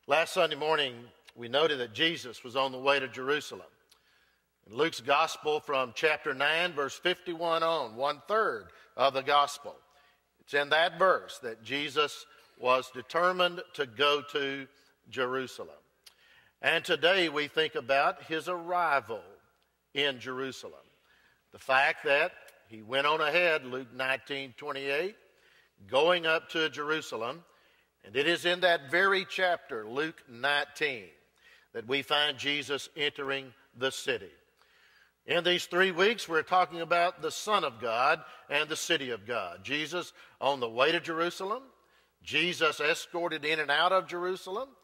Last Sunday morning, we noted that Jesus was on the way to Jerusalem. In Luke's gospel from chapter 9, verse 51 on, 1/3 of the gospel, it's in that verse that Jesus was determined to go to Jerusalem. And today we think about his arrival in Jerusalem. The fact that he went on ahead, Luke 19:28, going up to Jerusalem. And it is in that very chapter, Luke 19, that we find Jesus entering the city. In these 3 weeks, we're talking about the Son of God and the city of God. Jesus on the way to Jerusalem, Jesus escorted in and out of Jerusalem,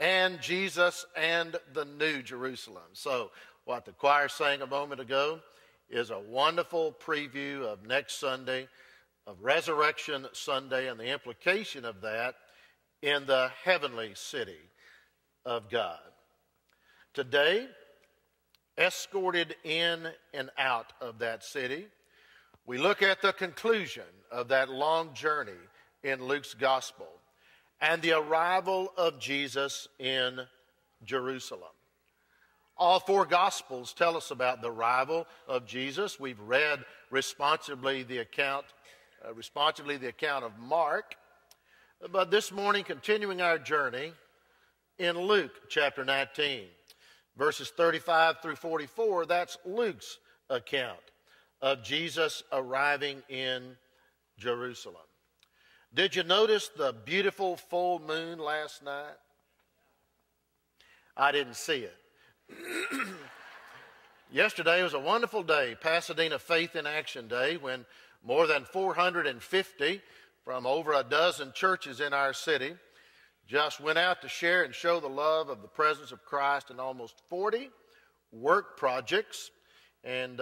and Jesus and the New Jerusalem. So what the choir sang a moment ago is a wonderful preview of next Sunday, of Resurrection Sunday, and the implication of that in the heavenly city of God. Today, escorted in and out of that city, we look at the conclusion of that long journey in Luke's gospel and the arrival of Jesus in Jerusalem. All 4 gospels tell us about the arrival of Jesus. We've read responsibly the account of Mark. But this morning, continuing our journey in Luke chapter 19, verses 35 through 44, that's Luke's account of Jesus arriving in Jerusalem. Did you notice the beautiful full moon last night? I didn't see it. Yesterday was a wonderful day, Pasadena Faith in Action Day, when more than 450 from over a dozen churches in our city just went out to share and show the love of the presence of Christ in almost 40 work projects. And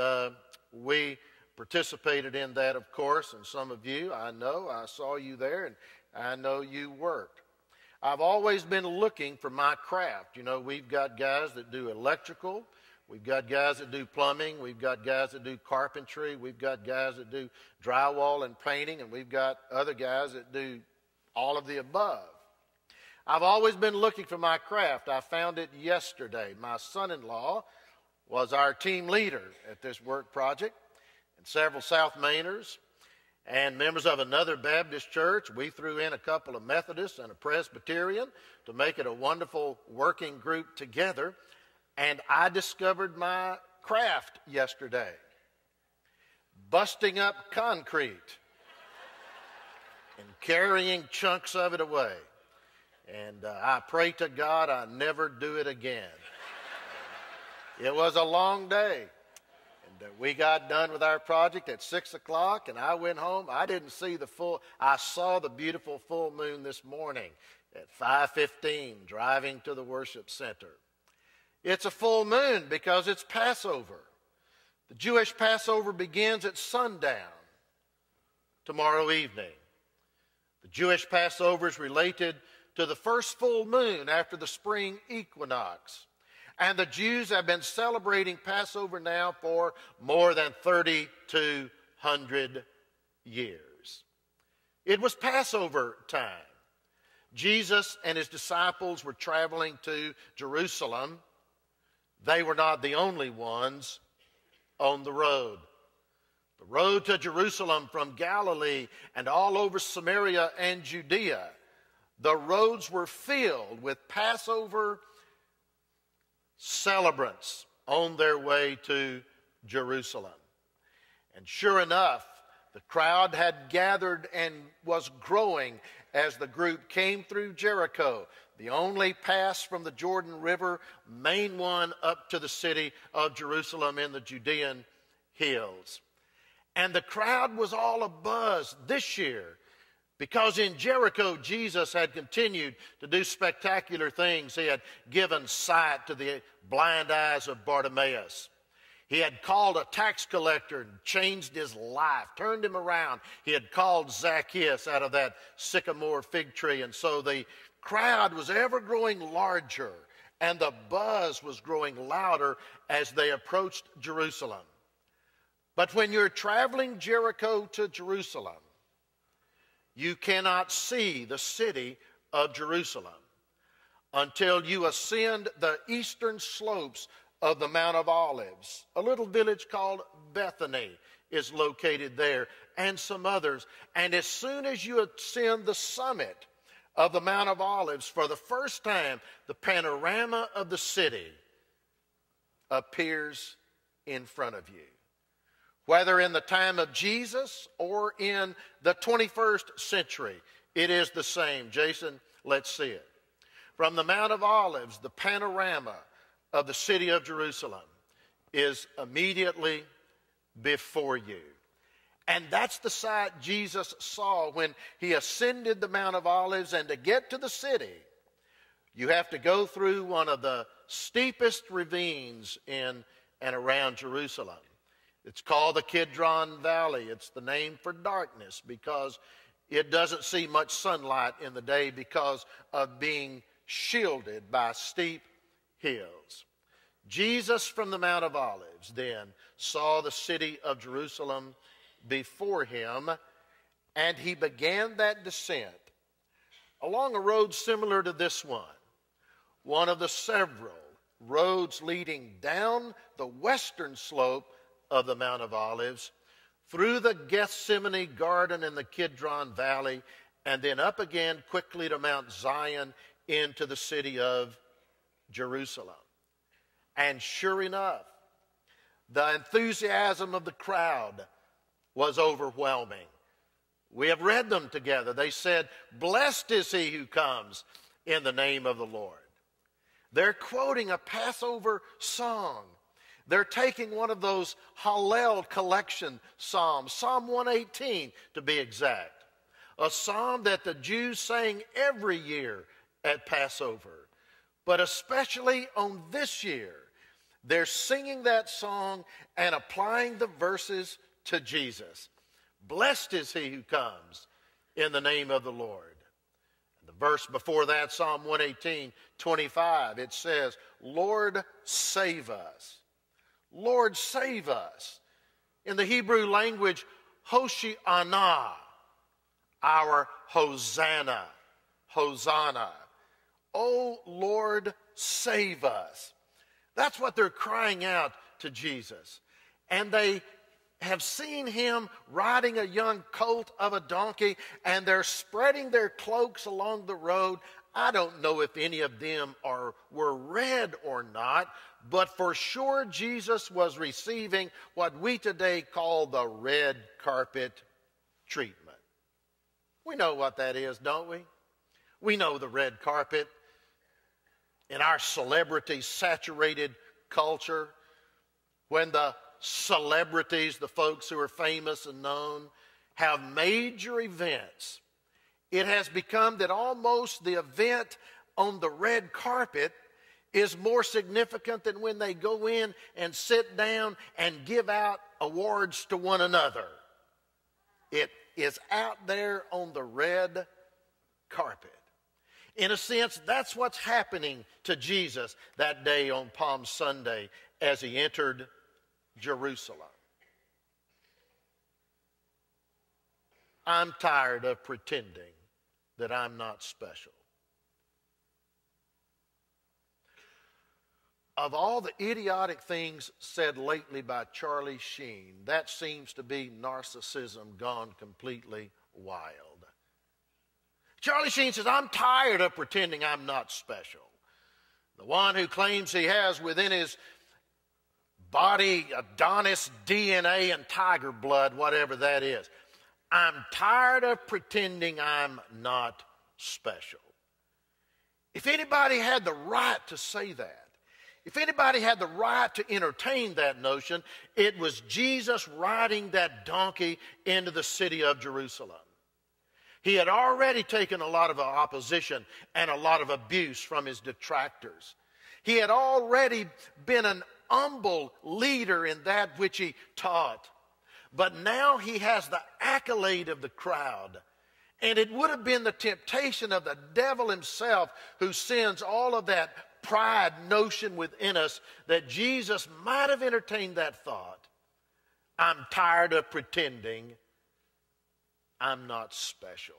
we participated in that, of course. And some of you, I know, I saw you there, and I know you worked. I've always been looking for my craft. You know, we've got guys that do electrical. We've got guys that do plumbing. We've got guys that do carpentry. We've got guys that do drywall and painting. And we've got other guys that do all of the above. I've always been looking for my craft. I found it yesterday. My son-in-law was our team leader at this work project. And several South Mainers and members of another Baptist church. We threw in a couple of Methodists and a Presbyterian to make it a wonderful working group together. And I discovered my craft yesterday, busting up concrete and carrying chunks of it away. And I pray to God I never do it again. It was a long day. And we got done with our project at 6 o'clock, and I went home. I didn't see I saw the beautiful full moon this morning at 5:15, driving to the worship center. It's a full moon because it's Passover. The Jewish Passover begins at sundown tomorrow evening. The Jewish Passover is related to the first full moon after the spring equinox. And the Jews have been celebrating Passover now for more than 3,200 years. It was Passover time. Jesus and his disciples were traveling to Jerusalem. They were not the only ones on the road. The road to Jerusalem from Galilee and all over Samaria and Judea, the roads were filled with Passover celebrants on their way to Jerusalem. And sure enough, the crowd had gathered and was growing as the group came through Jericho, the only pass from the Jordan River, main one up to the city of Jerusalem in the Judean hills. And the crowd was all abuzz this year because in Jericho, Jesus had continued to do spectacular things. He had given sight to the blind eyes of Bartimaeus. He had called a tax collector and changed his life, turned him around. He had called Zacchaeus out of that sycamore fig tree. And so the crowd was ever growing larger, and the buzz was growing louder as they approached Jerusalem. But when you're traveling Jericho to Jerusalem, you cannot see the city of Jerusalem until you ascend the eastern slopes of the Mount of Olives. A little village called Bethany is located there, and some others. And as soon as you ascend the summit of the Mount of Olives, for the first time, the panorama of the city appears in front of you. Whether in the time of Jesus or in the 21st century, it is the same. Jason, let's see it. From the Mount of Olives, the panorama of the city of Jerusalem is immediately before you. And that's the sight Jesus saw when he ascended the Mount of Olives. And to get to the city, you have to go through one of the steepest ravines in and around Jerusalem. It's called the Kidron Valley. It's the name for darkness because it doesn't see much sunlight in the day because of being shielded by steep hills. Jesus from the Mount of Olives then saw the city of Jerusalem before him, and he began that descent along a road similar to this one of the several roads leading down the western slope of the Mount of Olives, through the Gethsemane garden in the Kidron Valley, and then up again quickly to Mount Zion into the city of Jerusalem. And sure enough, the enthusiasm of the crowd was overwhelming. We have read them together. They said, "Blessed is he who comes in the name of the Lord." They're quoting a Passover song. They're taking one of those Hallel collection psalms, Psalm 118 to be exact, a psalm that the Jews sang every year at Passover. But especially on this year, they're singing that song and applying the verses to Jesus. Blessed is he who comes in the name of the Lord. The verse before that, Psalm 118:25, it says, Lord, save us. Lord, save us. In the Hebrew language, Hoshi'anah, our Hosanna, Hosanna. Oh, Lord, save us. That's what they're crying out to Jesus. And they have seen him riding a young colt of a donkey, and they're spreading their cloaks along the road. I don't know if any of them were red or not, but for sure Jesus was receiving what we today call the red carpet treatment. We know what that is, don't we? We know the red carpet. In our celebrity-saturated culture, when the celebrities, the folks who are famous and known, have major events, it has become that almost the event on the red carpet is more significant than when they go in and sit down and give out awards to one another. It is out there on the red carpet. In a sense, that's what's happening to Jesus that day on Palm Sunday as he entered Jerusalem. I'm tired of pretending that I'm not special. Of all the idiotic things said lately by Charlie Sheen, that seems to be narcissism gone completely wild. Charlie Sheen says, I'm tired of pretending I'm not special. The one who claims he has within his body Adonis DNA and tiger blood, whatever that is. I'm tired of pretending I'm not special. If anybody had the right to say that, if anybody had the right to entertain that notion, it was Jesus riding that donkey into the city of Jerusalem. He had already taken a lot of opposition and a lot of abuse from his detractors. He had already been an humble leader in that which he taught. But now he has the accolade of the crowd. And it would have been the temptation of the devil himself who sends all of that pride notion within us that Jesus might have entertained that thought. I'm tired of pretending I'm not special.